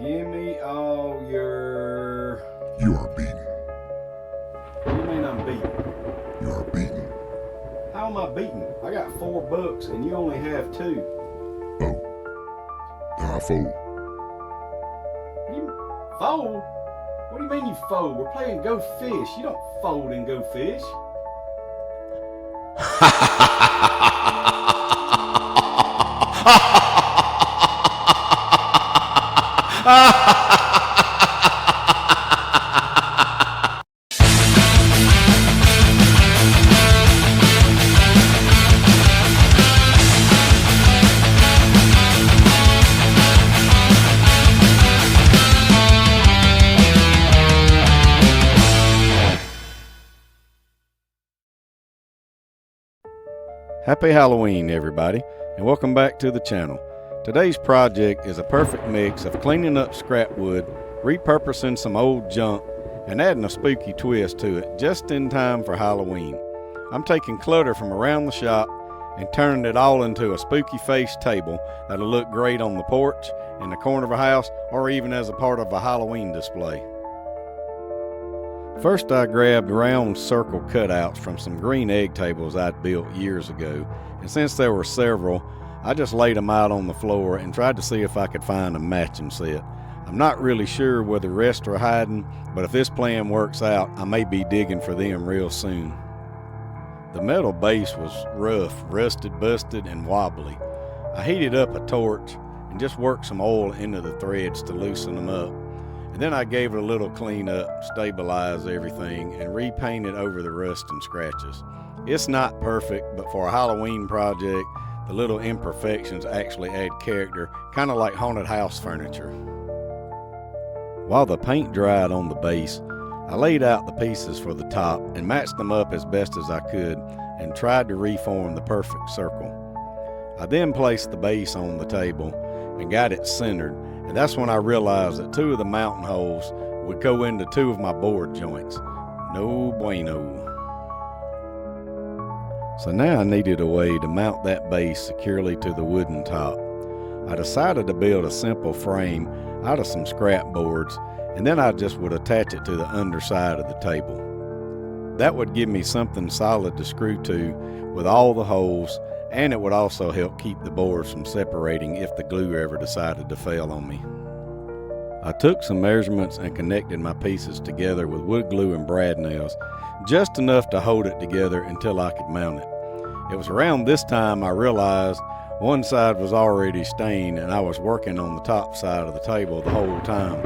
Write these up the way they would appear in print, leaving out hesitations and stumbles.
Give me all your... You are beaten. What do you mean I'm beaten? You are beaten. How am I beaten? I got 4 books and you only have 2. Oh. Then I fold. Fold? What do you mean you fold? We're playing Go Fish. You don't fold and go fish. Happy Halloween, everybody, and welcome back to the channel. Today's project is a perfect mix of cleaning up scrap wood, repurposing some old junk, and adding a spooky twist to it just in time for Halloween. I'm taking clutter from around the shop and turning it all into a spooky face table that'll look great on the porch, in the corner of a house, or even as a part of a Halloween display. First, I grabbed round circle cutouts from some green egg tables I'd built years ago, and since there were several, I just laid them out on the floor and tried to see if I could find a matching set. I'm not really sure where the rest are hiding, but if this plan works out, I may be digging for them real soon. The metal base was rough, rusted, busted, and wobbly. I heated up a torch and just worked some oil into the threads to loosen them up. And then I gave it a little clean up, stabilize everything, and repainted over the rust and scratches. It's not perfect, but for a Halloween project, the little imperfections actually add character, kind of like haunted house furniture. While the paint dried on the base, I laid out the pieces for the top and matched them up as best as I could and tried to reform the perfect circle. I then placed the base on the table and got it centered, and that's when I realized that 2 of the mounting holes would go into 2 of my board joints. No bueno. So now I needed a way to mount that base securely to the wooden top. I decided to build a simple frame out of some scrap boards, and then I just would attach it to the underside of the table. That would give me something solid to screw to with all the holes, and it would also help keep the boards from separating if the glue ever decided to fail on me. I took some measurements and connected my pieces together with wood glue and brad nails, just enough to hold it together until I could mount it. It was around this time I realized one side was already stained and I was working on the top side of the table the whole time.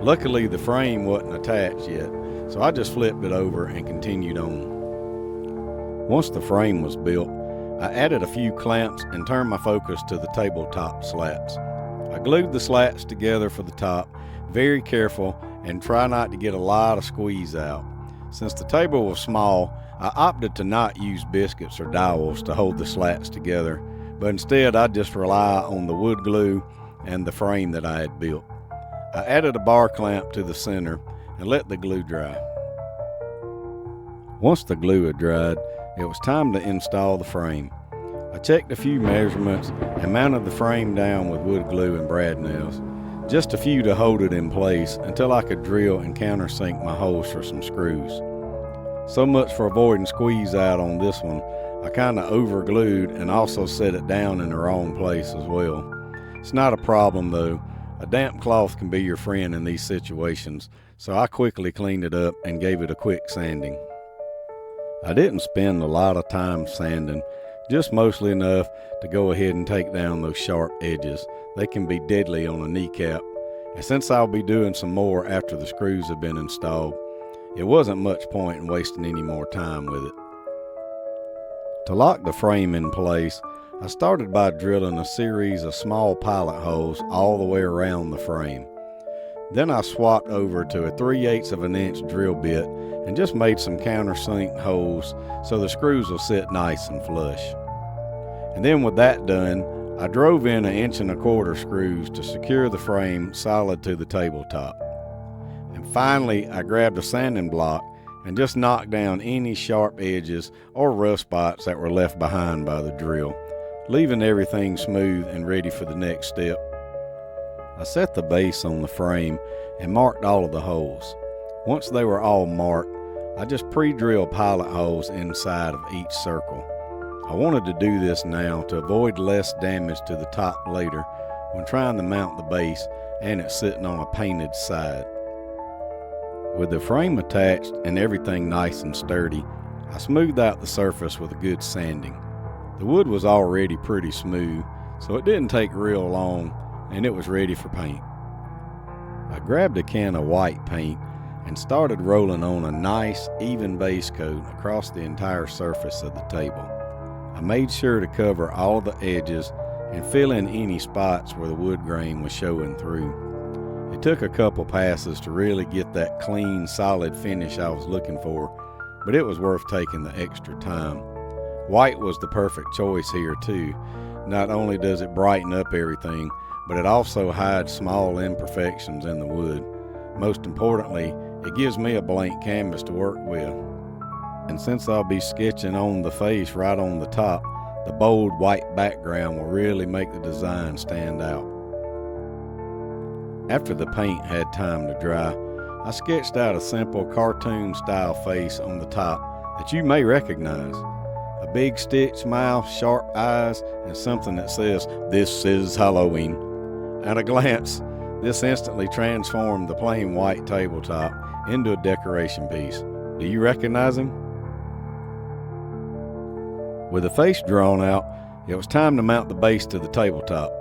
Luckily the frame wasn't attached yet, so I just flipped it over and continued on. Once the frame was built, I added a few clamps and turned my focus to the tabletop slats. I glued the slats together for the top, very careful, and try not to get a lot of squeeze out. Since the table was small, I opted to not use biscuits or dowels to hold the slats together, but instead I just rely on the wood glue and the frame that I had built. I added a bar clamp to the center and let the glue dry. Once the glue had dried, it was time to install the frame. I checked a few measurements and mounted the frame down with wood glue and brad nails, just a few to hold it in place until I could drill and countersink my holes for some screws. So much for avoiding squeeze out on this one. I kind of over glued and also set it down in the wrong place as well. It's not a problem though. A damp cloth can be your friend in these situations, so I quickly cleaned it up and gave it a quick sanding. I didn't spend a lot of time sanding, just mostly enough to go ahead and take down those sharp edges. They can be deadly on a kneecap, and since I'll be doing some more after the screws have been installed, it wasn't much point in wasting any more time with it. To lock the frame in place, I started by drilling a series of small pilot holes all the way around the frame. Then I swapped over to a 3/8 of an inch drill bit and just made some countersink holes so the screws will sit nice and flush. And then with that done, I drove in 1 1/4 screws to secure the frame solid to the tabletop. And finally, I grabbed a sanding block and just knocked down any sharp edges or rough spots that were left behind by the drill, leaving everything smooth and ready for the next step. I set the base on the frame and marked all of the holes. Once they were all marked, I just pre-drilled pilot holes inside of each circle. I wanted to do this now to avoid less damage to the top later when trying to mount the base and it sitting on a painted side. With the frame attached and everything nice and sturdy, I smoothed out the surface with a good sanding. The wood was already pretty smooth, so it didn't take real long and it was ready for paint. I grabbed a can of white paint and started rolling on a nice, even base coat across the entire surface of the table. I made sure to cover all the edges and fill in any spots where the wood grain was showing through. It took a couple passes to really get that clean, solid finish I was looking for, but it was worth taking the extra time. White was the perfect choice here too. Not only does it brighten up everything, but it also hides small imperfections in the wood. Most importantly, it gives me a blank canvas to work with. And since I'll be sketching on the face right on the top, the bold white background will really make the design stand out. After the paint had time to dry, I sketched out a simple cartoon-style face on the top that you may recognize. A big stitched mouth, sharp eyes, and something that says, "This is Halloween." At a glance, this instantly transformed the plain white tabletop into a decoration piece. Do you recognize him? With the face drawn out, it was time to mount the base to the tabletop.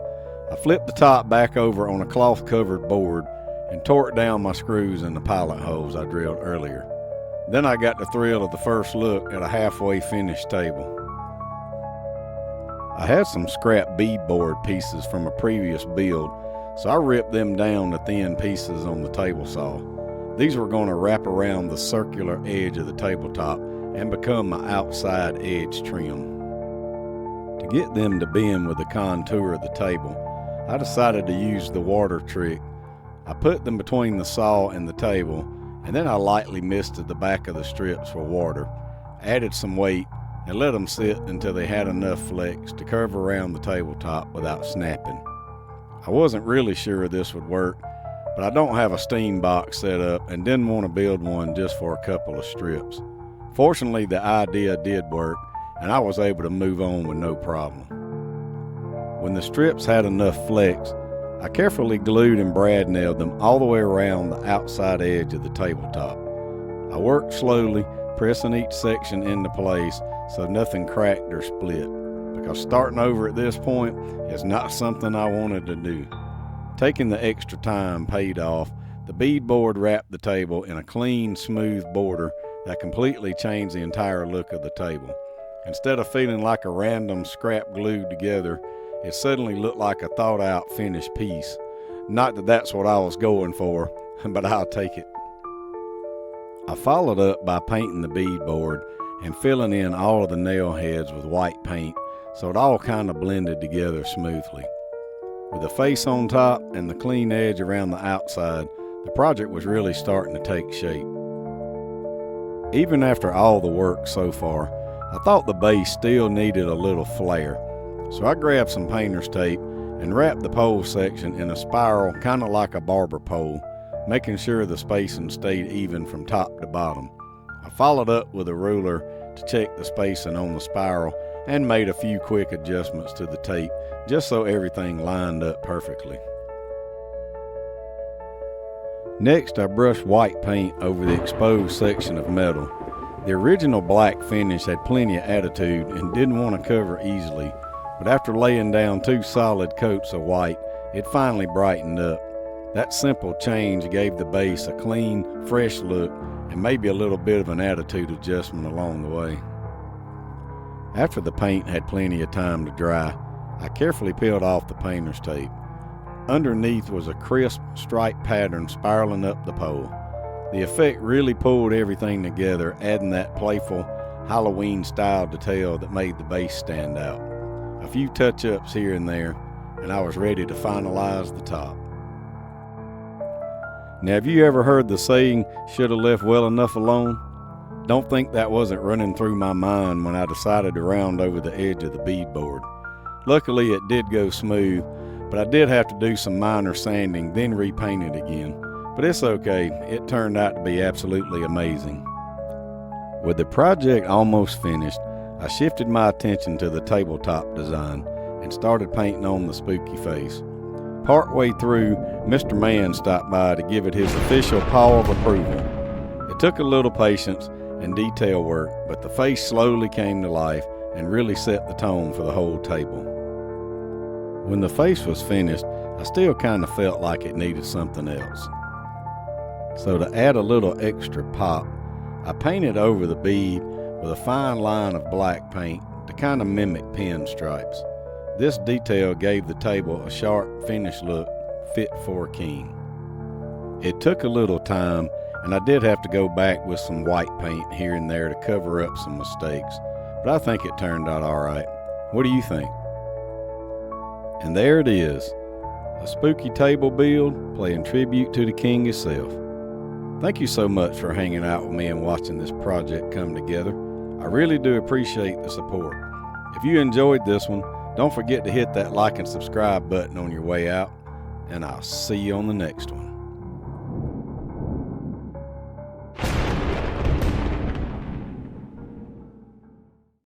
I flipped the top back over on a cloth-covered board and torqued down my screws in the pilot holes I drilled earlier. Then I got the thrill of the first look at a halfway finished table. I had some scrap beadboard pieces from a previous build, so I ripped them down to thin pieces on the table saw. These were going to wrap around the circular edge of the tabletop and become my outside edge trim. To get them to bend with the contour of the table, I decided to use the water trick. I put them between the saw and the table, and then I lightly misted the back of the strips for water, added some weight, and let them sit until they had enough flex to curve around the tabletop without snapping. I wasn't really sure this would work, but I don't have a steam box set up and didn't want to build one just for a couple of strips. Fortunately, the idea did work, and I was able to move on with no problem. When the strips had enough flex, I carefully glued and brad nailed them all the way around the outside edge of the tabletop. I worked slowly, pressing each section into place so nothing cracked or split, because starting over at this point is not something I wanted to do. Taking the extra time paid off. The beadboard wrapped the table in a clean, smooth border that completely changed the entire look of the table. Instead of feeling like a random scrap glued together, it suddenly looked like a thought-out finished piece. Not that that's what I was going for, but I'll take it. I followed up by painting the beadboard and filling in all of the nail heads with white paint so it all kind of blended together smoothly. With the face on top and the clean edge around the outside, the project was really starting to take shape. Even after all the work so far, I thought the base still needed a little flair, so I grabbed some painter's tape and wrapped the pole section in a spiral kind of like a barber pole, making sure the spacing stayed even from top to bottom. I followed up with a ruler to check the spacing on the spiral and made a few quick adjustments to the tape just so everything lined up perfectly. Next, I brushed white paint over the exposed section of metal. The original black finish had plenty of attitude and didn't want to cover easily, but after laying down 2 solid coats of white, it finally brightened up. That simple change gave the base a clean, fresh look and maybe a little bit of an attitude adjustment along the way. After the paint had plenty of time to dry, I carefully peeled off the painter's tape. Underneath was a crisp stripe pattern spiraling up the pole. The effect really pulled everything together, adding that playful Halloween-style detail that made the base stand out. A few touch-ups here and there, and I was ready to finalize the top. Now, have you ever heard the saying, "should have left well enough alone"? Don't think that wasn't running through my mind when I decided to round over the edge of the beadboard. Luckily, it did go smooth, but I did have to do some minor sanding, then repaint it again. But it's okay, it turned out to be absolutely amazing. With the project almost finished, I shifted my attention to the tabletop design and started painting on the spooky face. Partway through, Mr. Mann stopped by to give it his official paw of approval. It took a little patience and detail work, but the face slowly came to life and really set the tone for the whole table. When the face was finished, I still kind of felt like it needed something else. So to add a little extra pop, I painted over the bead with a fine line of black paint to kind of mimic pinstripes. This detail gave the table a sharp, finished look fit for a king. It took a little time, and I did have to go back with some white paint here and there to cover up some mistakes, but I think it turned out all right. What do you think? And there it is, a spooky table build paying tribute to the king himself. Thank you so much for hanging out with me and watching this project come together. I really do appreciate the support. If you enjoyed this one, don't forget to hit that like and subscribe button on your way out, and I'll see you on the next one.